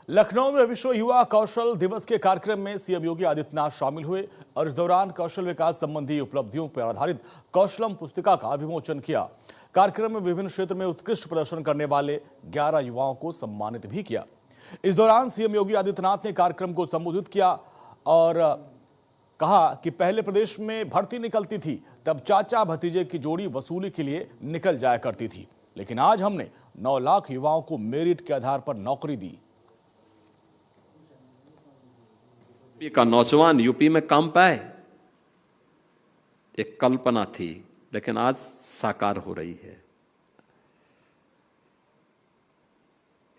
लखनऊ में विश्व युवा कौशल दिवस के कार्यक्रम में सीएम योगी आदित्यनाथ शामिल हुए और इस दौरान कौशल विकास संबंधी उपलब्धियों पर आधारित कौशलम पुस्तिका का विमोचन किया। कार्यक्रम में विभिन्न क्षेत्र में उत्कृष्ट प्रदर्शन करने वाले 11 युवाओं को सम्मानित भी किया। इस दौरान सीएम योगी आदित्यनाथ ने कार्यक्रम को संबोधित किया और कहा कि पहले प्रदेश में भर्ती निकलती थी, तब चाचा भतीजे की जोड़ी वसूली के लिए निकल जाया करती थी, लेकिन आज हमने 9 लाख युवाओं को मेरिट के आधार पर नौकरी दी। यूपी का नौजवान यूपी में काम पाए, एक कल्पना थी, लेकिन आज साकार हो रही है।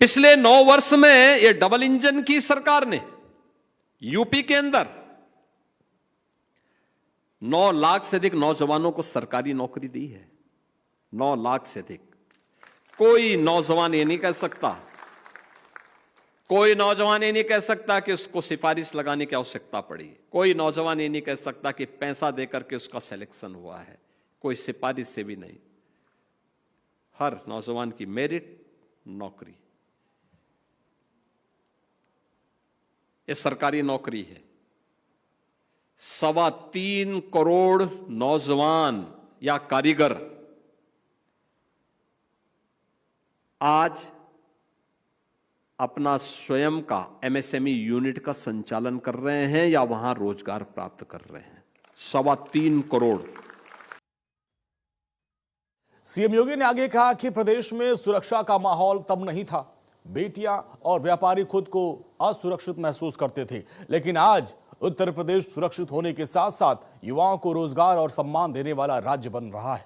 पिछले 9 वर्ष में ये डबल इंजन की सरकार ने यूपी के अंदर 9 लाख से अधिक नौजवानों को सरकारी नौकरी दी है। 9 लाख से अधिक। कोई नौजवान ये नहीं कह सकता, कोई नौजवान ये नहीं कह सकता कि उसको सिफारिश लगाने की आवश्यकता पड़ी। कोई नौजवान ये नहीं कह सकता कि पैसा देकर के उसका सिलेक्शन हुआ है। कोई सिफारिश से भी नहीं। हर नौजवान की मेरिट, नौकरी। ये सरकारी नौकरी है। 3.25 करोड़ नौजवान या कारीगर आज अपना स्वयं का एमएसएमई यूनिट का संचालन कर रहे हैं या वहां रोजगार प्राप्त कर रहे हैं। 3.25 करोड़। सीएम योगी ने आगे कहा कि प्रदेश में सुरक्षा का माहौल तब नहीं था। बेटियां और व्यापारी खुद को असुरक्षित महसूस करते थे, लेकिन आज उत्तर प्रदेश सुरक्षित होने के साथ साथ युवाओं को रोजगार और सम्मान देने वाला राज्य बन रहा है।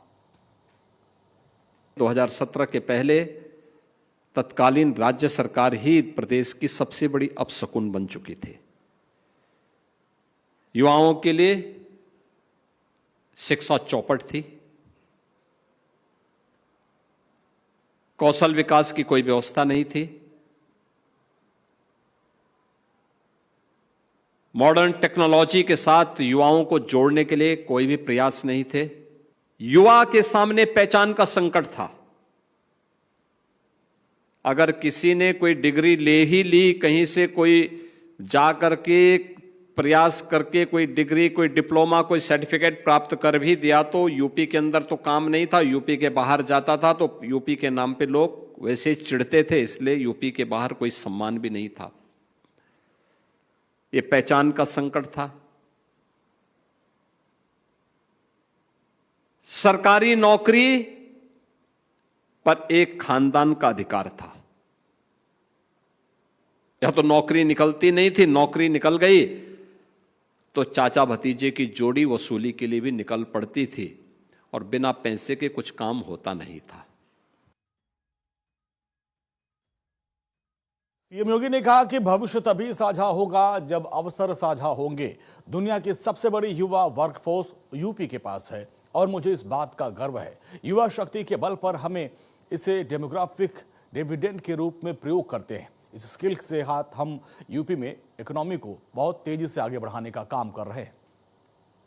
2017 के पहले तत्कालीन राज्य सरकार ही प्रदेश की सबसे बड़ी अपशकुन बन चुकी थी। युवाओं के लिए शिक्षा चौपट थी, कौशल विकास की कोई व्यवस्था नहीं थी, मॉडर्न टेक्नोलॉजी के साथ युवाओं को जोड़ने के लिए कोई भी प्रयास नहीं थे। युवा के सामने पहचान का संकट था। अगर किसी ने कोई डिग्री ले ही ली, कहीं से कोई जा करके प्रयास करके कोई डिग्री, कोई डिप्लोमा, कोई सर्टिफिकेट प्राप्त कर भी दिया तो यूपी के अंदर तो काम नहीं था। यूपी के बाहर जाता था तो यूपी के नाम पे लोग वैसे चिढ़ते थे, इसलिए यूपी के बाहर कोई सम्मान भी नहीं था। ये पहचान का संकट था। सरकारी नौकरी पर एक खानदान का अधिकार था। यह तो नौकरी निकलती नहीं थी, नौकरी निकल गई तो चाचा भतीजे की जोड़ी वसूली के लिए भी निकल पड़ती थी और बिना पैसे के कुछ काम होता नहीं था। सीएम योगी ने कहा कि भविष्य तभी साझा होगा जब अवसर साझा होंगे। दुनिया की सबसे बड़ी युवा वर्कफोर्स यूपी के पास है और मुझे इस बात का गर्व है। युवा शक्ति के बल पर हमें इसे डेमोग्राफिक डिविडेंड के रूप में प्रयोग करते हैं। इस स्किल से हम यूपी में इकोनॉमी को बहुत तेजी से आगे बढ़ाने का काम कर रहे हैं।